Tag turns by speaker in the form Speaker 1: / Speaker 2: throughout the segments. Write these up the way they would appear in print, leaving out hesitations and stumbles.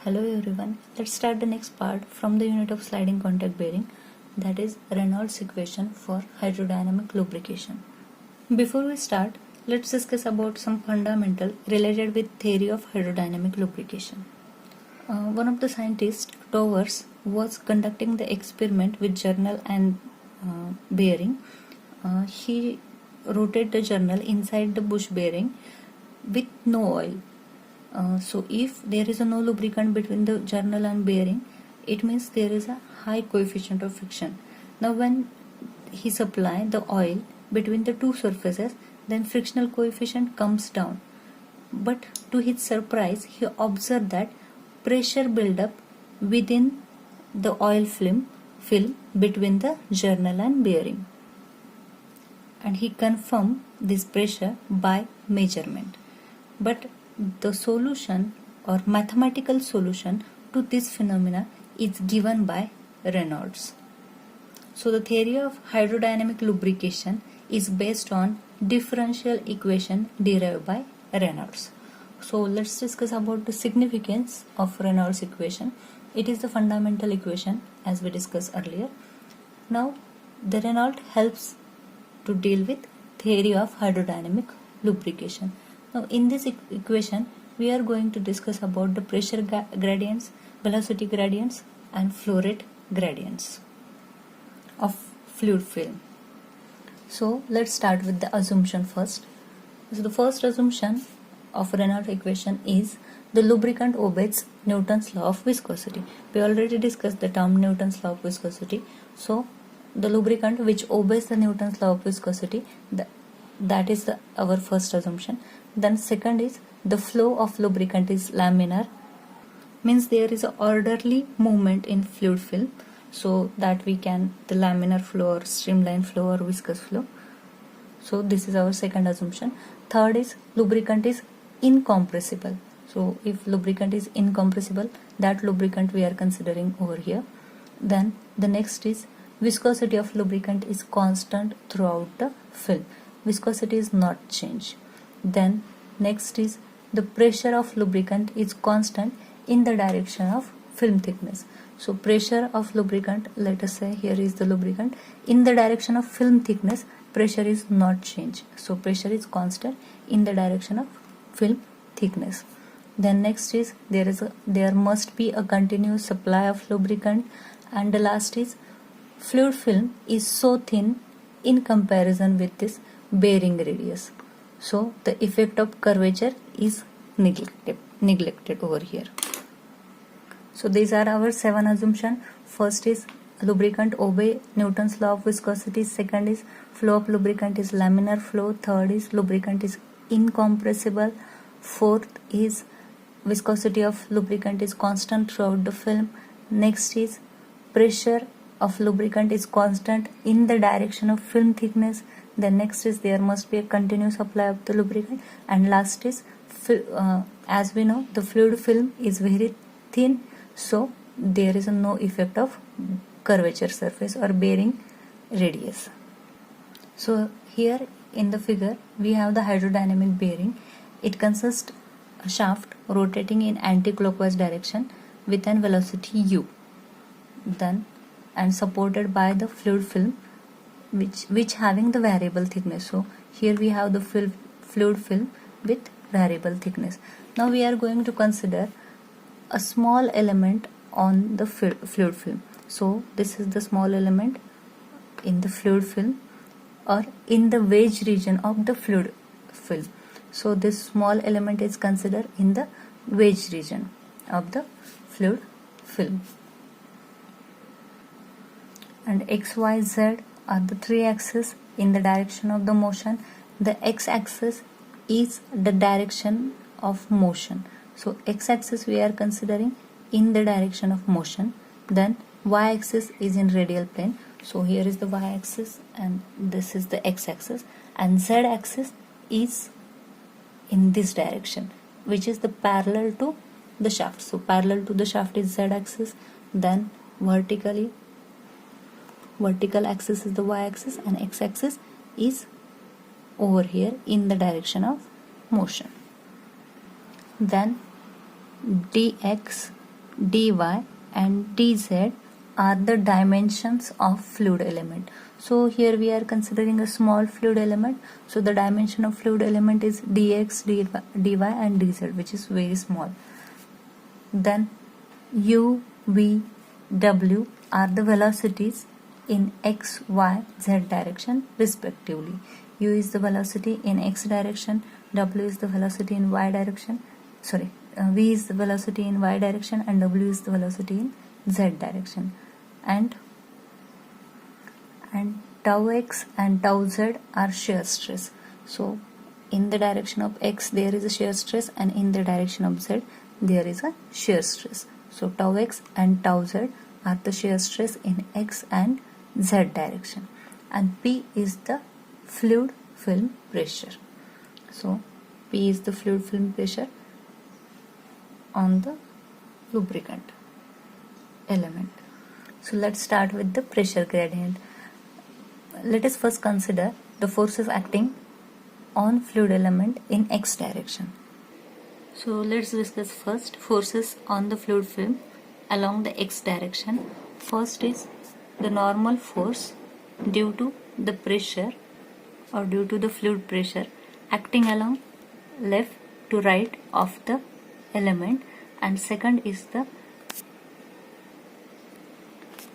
Speaker 1: Hello everyone, let's start the next part from the unit of sliding contact bearing, that is Reynolds equation for hydrodynamic lubrication. Before we start, let's discuss about some fundamental related with theory of hydrodynamic lubrication. One of the scientists, Towers, was conducting the experiment with journal and bearing. He rotated the journal inside the bush bearing with no oil. So if there is no lubricant between the journal and bearing, it means there is a high coefficient of friction. Now when he supply the oil between the two surfaces, then frictional coefficient comes down. But to his surprise, he observed that pressure build-up within the oil film between the journal and bearing. And he confirmed this pressure by measurement. But the solution or mathematical solution to this phenomena is given by Reynolds. So the theory of hydrodynamic lubrication is based on differential equation derived by Reynolds. So let's discuss about the significance of Reynolds equation. It is the fundamental equation as we discussed earlier. Now the Reynolds helps to deal with theory of hydrodynamic lubrication. Now in this equation we are going to discuss about the pressure gradients, velocity gradients and flow rate gradients of fluid film. So let's start with the assumption first. So the first assumption of Reynolds equation is the lubricant obeys Newton's law of viscosity. We already discussed the term Newton's law of viscosity. So the lubricant which obeys the Newton's law of viscosity, that is our first assumption. Then second is the flow of lubricant is laminar, means there is an orderly movement in fluid film, so that we can the laminar flow or streamline flow or viscous flow. So this is our second assumption. Third is lubricant is incompressible. So if lubricant is incompressible, that lubricant we are considering over here. Then the next is viscosity of lubricant is constant throughout the film. Viscosity is not changed. Then next is the pressure of lubricant is constant in the direction of film thickness. So pressure of lubricant, let us say here is the lubricant, in the direction of film thickness pressure is not changed. So pressure is constant in the direction of film thickness. Then next is there must be a continuous supply of lubricant, and the last is fluid film is so thin in comparison with this bearing radius. So the effect of curvature is neglected over here. So these are our 7 assumptions. First is lubricant obey Newton's law of viscosity. Second is flow of lubricant is laminar flow. Third is lubricant is incompressible. Fourth is viscosity of lubricant is constant throughout the film. Next is pressure of lubricant is constant in the direction of film thickness. Then next is there must be a continuous supply of the lubricant, and last is as we know the fluid film is very thin, so there is no effect of curvature surface or bearing radius. So here in the figure we have the hydrodynamic bearing. It consists a shaft rotating in anti-clockwise direction with an velocity u, then and supported by the fluid film which having the variable thickness. So here we have the fluid film with variable thickness. Now we are going to consider a small element on the fluid film. So this is the small element in the fluid film or in the wedge region of the fluid film. So this small element is considered in the wedge region of the fluid film. And x, y, z are the 3 axes in the direction of the motion. The x-axis is the direction of motion. So x-axis we are considering in the direction of motion. Then y-axis is in radial plane. So here is the y-axis and this is the x-axis, and z-axis is in this direction, which is the parallel to the shaft. So parallel to the shaft is z-axis. Then vertical axis is the y-axis, and x-axis is over here in the direction of motion. Then dx dy and dz are the dimensions of fluid element. So here we are considering a small fluid element. So the dimension of fluid element is dx, dy and dz, which is very small. Then u, v, w are the velocities in x, y, z direction respectively. U is the velocity in x direction, w is the velocity in y direction, v is the velocity in y direction and w is the velocity in z direction. And tau x and tau z are shear stress. So in the direction of x there is a shear stress and in the direction of z there is a shear stress. So tau x and tau z are the shear stress in x and z direction. And P is the fluid film pressure. So P is the fluid film pressure on the lubricant element. So let's start with the pressure gradient. Let us first consider the forces acting on fluid element in x direction. So let's discuss first forces on the fluid film along the x direction. First is the normal force due to the pressure or due to the fluid pressure acting along left to right of the element, and second is the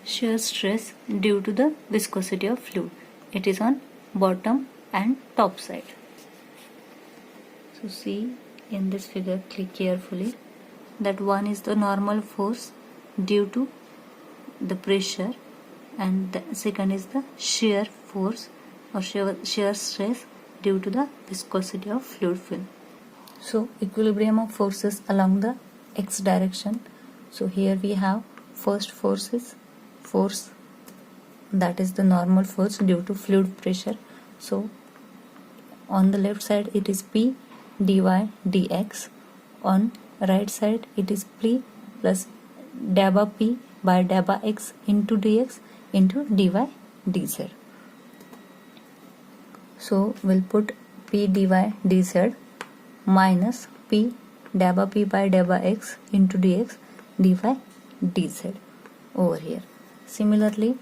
Speaker 1: shear stress due to the viscosity of fluid. It is on bottom and top side. So see in this figure carefully that one is the normal force due to the pressure and the second is the shear force or shear stress due to the viscosity of fluid film. So equilibrium of forces along the x direction. So here we have first force that is the normal force due to fluid pressure. So on the left side it is P dy dx, on right side it is P plus delta P by delta x into dx into dy dz. So we'll put P dy dz minus P delta P by delta x into dx dy dz over here. Similarly,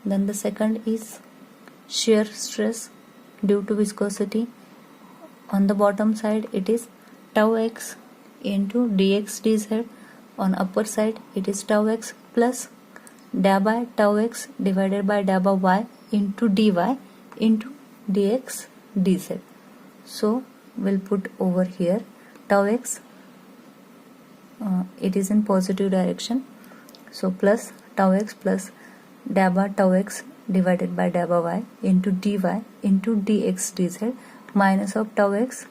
Speaker 1: then the second is shear stress due to viscosity. On the bottom side it is tau x into dx dz. On upper side it is tau x plus delta tau x divided by delta y into dy into dx dz. So we'll put over here tau x, it is in positive direction, so plus tau x plus delta tau x divided by delta y into dy into dx dz minus of tau x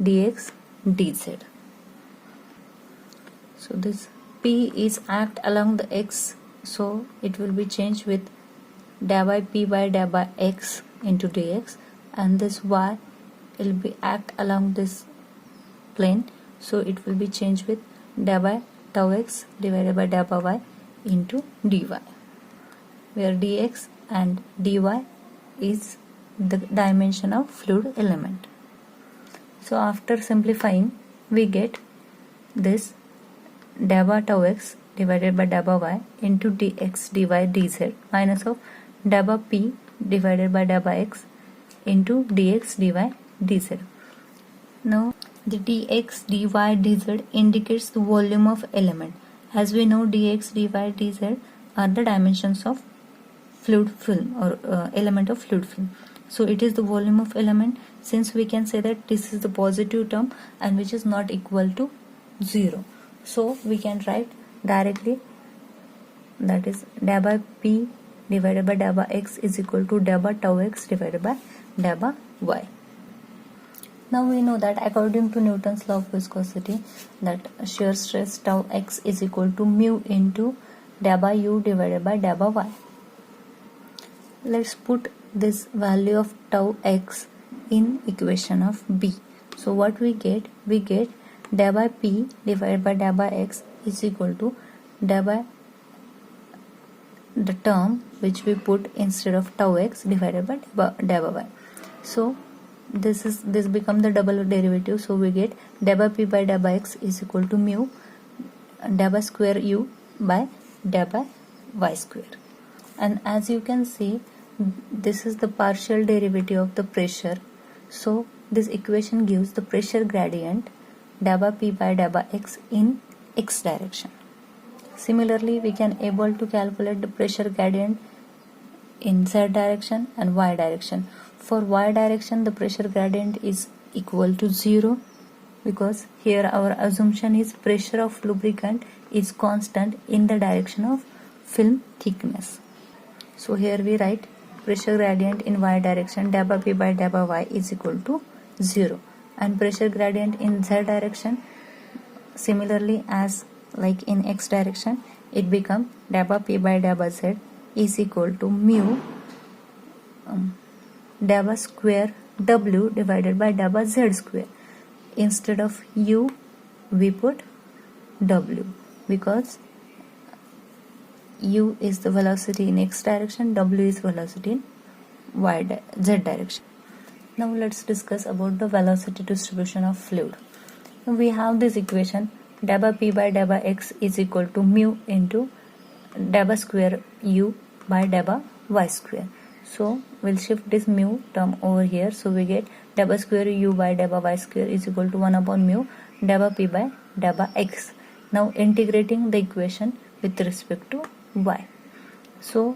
Speaker 1: dx dz. So this P is act along the x, so it will be changed with delta P by delta x into dx, and this y will be act along this plane, so it will be changed with delta tau x divided by delta y into dy, where dx and dy is the dimension of fluid element. So after simplifying we get this delta tau x divided by delta y into dx dy dz minus of delta P divided by delta x into dx dy dz. Now the dx dy dz indicates the volume of element. As we know, dx dy dz are the dimensions of fluid film or element of fluid film. So it is the volume of element, since we can say that this is the positive term and which is not equal to 0. So we can write directly, that is delta P divided by delta x is equal to delta tau x divided by delta y. Now we know that according to Newton's law of viscosity, that shear stress tau x is equal to mu into delta u divided by delta y. Let's put this value of tau x in equation of B. So what we get? We get delta P divided by delta x is equal to delta the term which we put instead of tau x divided by delta y. So this become the double derivative, so we get delta P by delta x is equal to mu del square u by del y square. And as you can see, this is the partial derivative of the pressure. So this equation gives the pressure gradient del p by del x in x direction. Similarly, we can able to calculate the pressure gradient in z direction and y direction. For y direction, the pressure gradient is equal to 0, because here our assumption is pressure of lubricant is constant in the direction of film thickness. So here we write pressure gradient in y direction del p by del y is equal to 0, and pressure gradient in z direction, similarly as like in x direction, it become del p by del z is equal to mu del square w divided by del z square. Instead of u, we put w, because u is the velocity in x direction, w is velocity in z direction. Now let's discuss about the velocity distribution of fluid. We have this equation del p by del x is equal to mu into del square u by del y square. So we'll shift this mu term over here, so we get del square u by del y square is equal to 1 upon mu del p by del x. Now integrating the equation with respect to y. So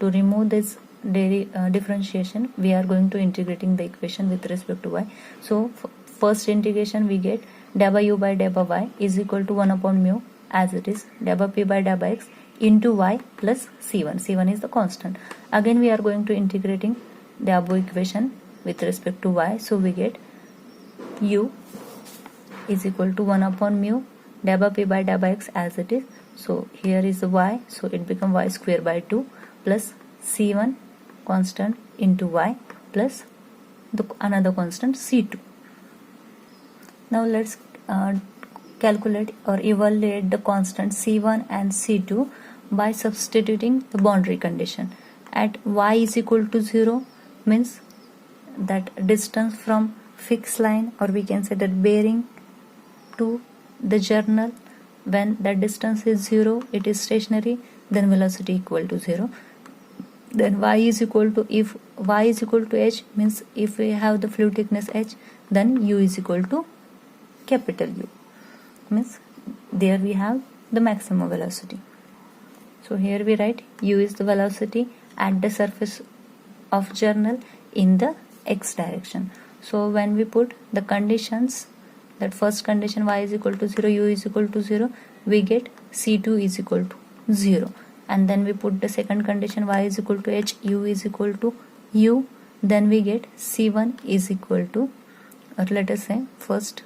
Speaker 1: to remove this differentiation, we are going to integrating the equation with respect to y. So first integration, we get del u by del y is equal to 1 upon mu, as it is del p by del x into y plus c1. c1 is the constant. Again we are going to integrating the above equation with respect to y. So we get u is equal to 1 upon mu del p by del x as it is. So here is the y, so it become y square by 2 plus c1 constant into y plus another constant c2. Now let's calculate or evaluate the constant c1 and c2 by substituting the boundary condition. At y is equal to 0 means that distance from fixed line, or we can say that bearing to the journal, when the distance is 0, it is stationary, then velocity equal to 0. Then y is equal to, if y is equal to h means if we have the fluid thickness h, then u is equal to capital U, means there we have the maximum velocity. So here we write u is the velocity at the surface of journal in the x direction. So when we put the conditions, that first condition y is equal to 0, u is equal to 0, we get c2 is equal to 0. And then we put the second condition y is equal to h, u is equal to u, then we get c1 is equal to, or let us say first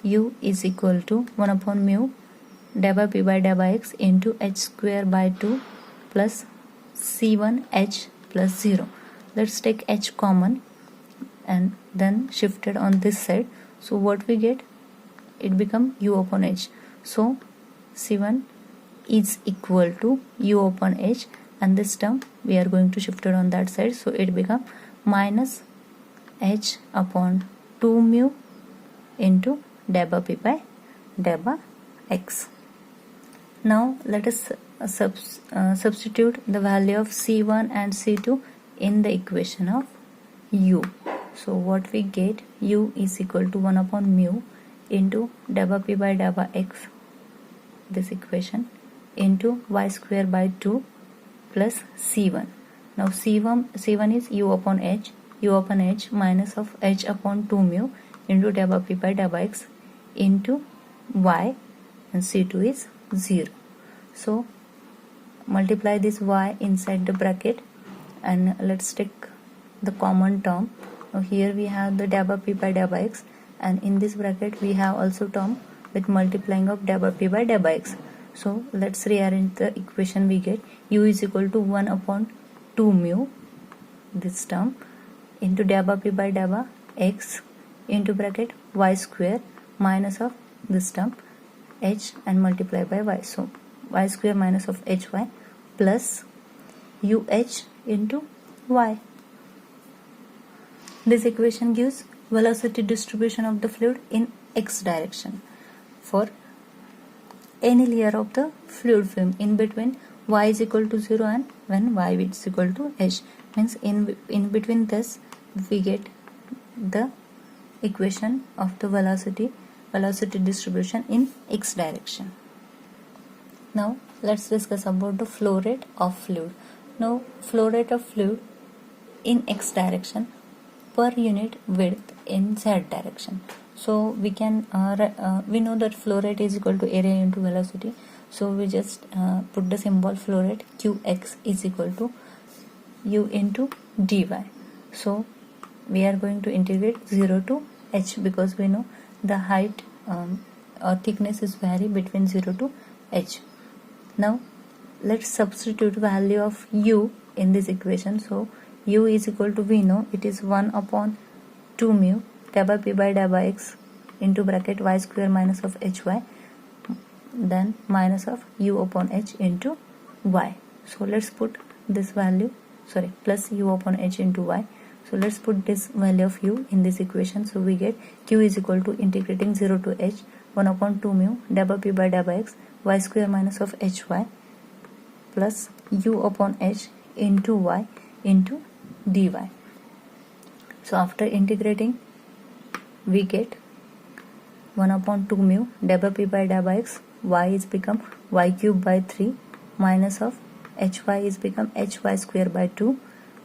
Speaker 1: u is equal to 1 upon mu del p by del x into h square by 2 plus c1 h plus 0. Let's take h common and then shifted on this side. So what we get, it become u upon h. So c1 is equal to u upon h, and this term we are going to shift it on that side, so it become minus h upon 2 mu into del p by del x. Now let us substitute the value of c1 and c2 in the equation of u. So what we get, u is equal to 1 upon mu into del p by del x, this equation, into y square by 2 plus c1. Now c1 is u upon h minus of h upon 2 mu into del p by del x into y, and c2 is 0. So multiply this y inside the bracket and let's take the common term. Now here we have the del p by del x, and in this bracket we have also term with multiplying of del p by del x. So let's rearrange the equation. We get u is equal to 1 upon 2 mu, this term, into del p by del x into bracket y square minus of this term h and multiply by y. So y square minus of hy plus uh into y. This equation gives velocity distribution of the fluid in x direction for any layer of the fluid film in between y is equal to 0 and when y is equal to h, means in between this we get the equation of the velocity distribution in x direction. Now let's discuss about the flow rate of fluid. Now flow rate of fluid in x direction per unit width in z direction. So we can we know that flow rate is equal to area into velocity. So we just put the symbol flow rate qx is equal to u into dy. So we are going to integrate 0 to h because we know the height or thickness is vary between 0 to h. Now let's substitute value of u in this equation. So u is equal to, we know it is 1 upon 2 mu del by p by del by x into bracket y square minus of hy, then minus of u upon h into y. So let's put this value, plus u upon h into y. So let's put this value of u in this equation. So we get q is equal to integrating 0 to h 1 upon 2 mu del by p by del by x y square minus of hy plus u upon h into y into dy. So after integrating we get 1 upon 2 mu del by p by del by x, y is become y cube by 3 minus of hy is become hy square by 2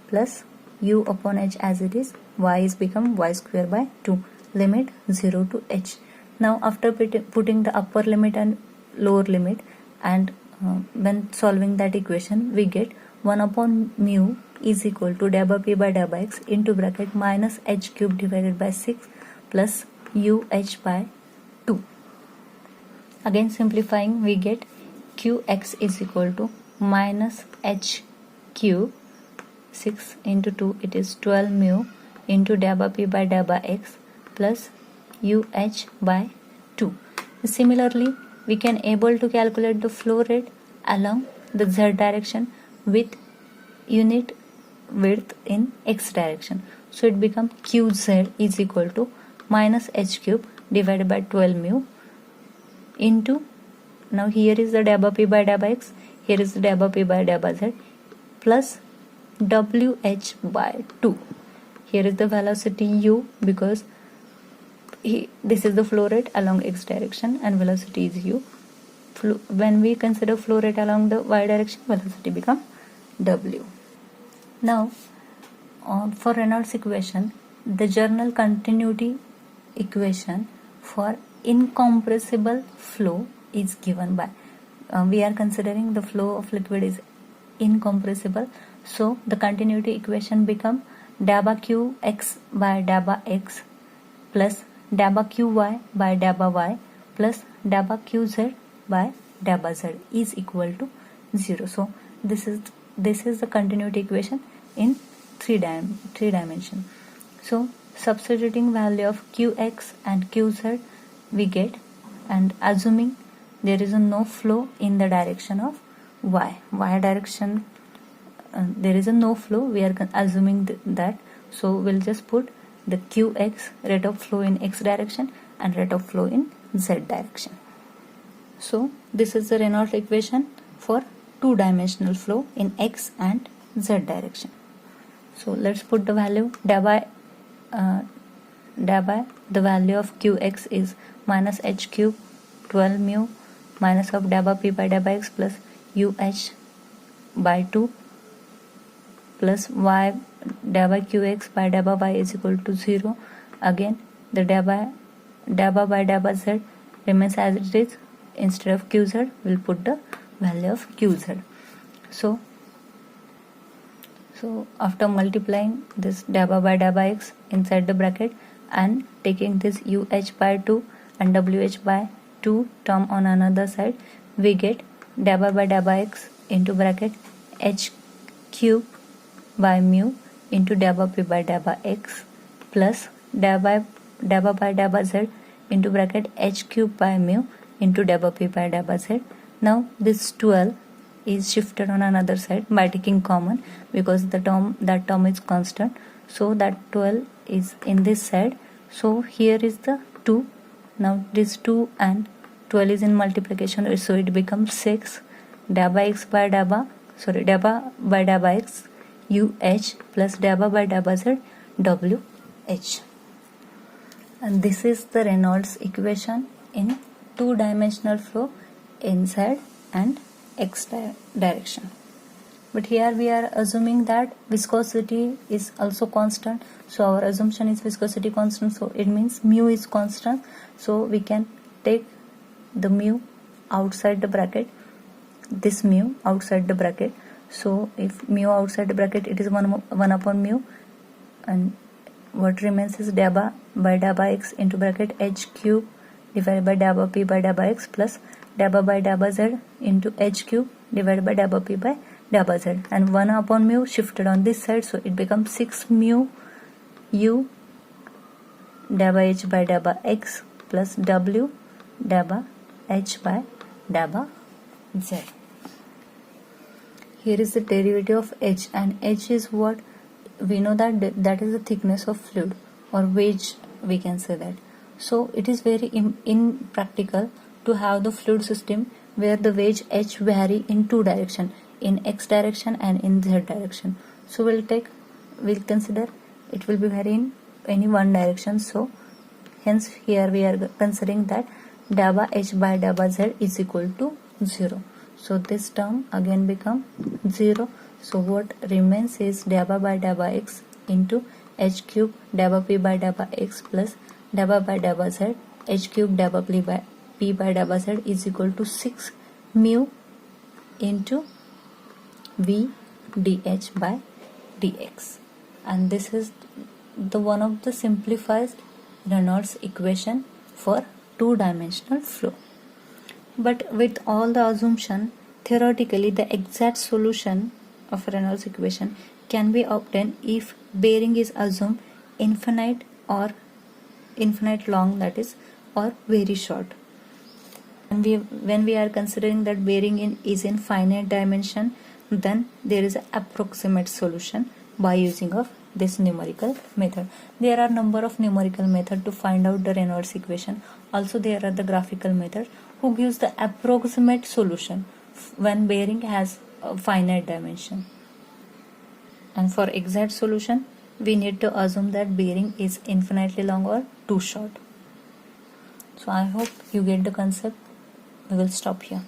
Speaker 1: plus u upon h as it is, y is become y square by 2, limit 0 to h. Now after putting the upper limit and lower limit and when solving that equation we get 1 upon mu is equal to del by p by del by x into bracket minus h cube divided by 6 plus u h by 2. Again simplifying we get qx is equal to minus h cube 6 into 2, it is 12 mu into del by p by del by x plus uh by 2. Similarly we can able to calculate the flow rate along the z direction with unit width in x direction. So it becomes qz is equal to minus h cube divided by 12 mu into, now here is the del by p by del by x, here is the del by p by del by z plus wh by 2. Here is the velocity u because this is the flow rate along x direction and velocity is u. When we consider flow rate along the y direction, velocity become w. Now for Reynolds equation, the general continuity equation for incompressible flow is given by, we are considering the flow of liquid is incompressible. So the continuity equation become del by qx by del by x plus del by qy by del by y plus del by qz by del by z is equal to 0. So this is the continuity equation in three dimension. So substituting value of qx and qz we get, and assuming there is no flow in the direction of y direction, there is no flow, we are assuming that. So we'll just put the qx, rate of flow in x direction, and rate of flow in z direction. So this is the Reynolds equation for two-dimensional flow in x and z direction. So let's put the value del by the value of qx is minus h cube 12 mu minus of del by p by del by x plus uh by 2 plus y del by qx by del by y is equal to 0. Again the del by del by z remains as it is. Instead of qz we'll put the value of qz. So after multiplying this del by del by x inside the bracket and taking this uh by 2 and wh by 2 term on another side, we get del by del by x into bracket h cube by mu into del by p by del by x plus del by del by z into bracket h cube by mu into del by p by del by z. Now this 12 is shifted on another side by taking common because that term is constant. So that 12 is in this side. So here is the 2. Now this 2 and 12 is in multiplication, so it becomes 6 dabba x by dabba x UH plus dabba by dabba z WH. And this is the Reynolds equation in two-dimensional flow inside and x direction. But here we are assuming that viscosity is also constant, so our assumption is viscosity constant, so it means mu is constant, so we can take the mu outside the bracket, this mu outside the bracket. So if mu outside the bracket, it is 1 upon mu, and what remains is dabba by dabba x into bracket h cube divided by dabba p by dabba x plus dabba by dabba z into h cube divided by dabba p by dabba z, and 1 upon mu shifted on this side, so it becomes 6 mu u dabba h by dabba x plus w dabba h by dabba z. Here is the derivative of h, and h is what we know that is the thickness of fluid, or wedge we can say that. So it is very impractical to have the fluid system where the wedge h vary in two direction, in x direction and in z direction. So we'll consider it will be vary in any one direction. So hence here we are considering that dabba h by dabba z is equal to 0. So this term again become 0. So what remains is dabba by dabba x into h cube dabba p by dabba x plus dabba by dabba z h cube dabba p by dabba z is equal to 6 mu into v dh by dx. And this is the one of the simplified Reynolds equation for two-dimensional flow. But with all the assumption, theoretically the exact solution of Reynolds equation can be obtained if bearing is assumed infinite or infinite long, that is, or very short. And when we are considering that bearing is in finite dimension, then there is an approximate solution by using of this numerical method. There are number of numerical method to find out the Reynolds equation. Also there are the graphical method who gives the approximate solution when bearing has a finite dimension. And for exact solution, we need to assume that bearing is infinitely long or too short. So I hope you get the concept. We will stop here.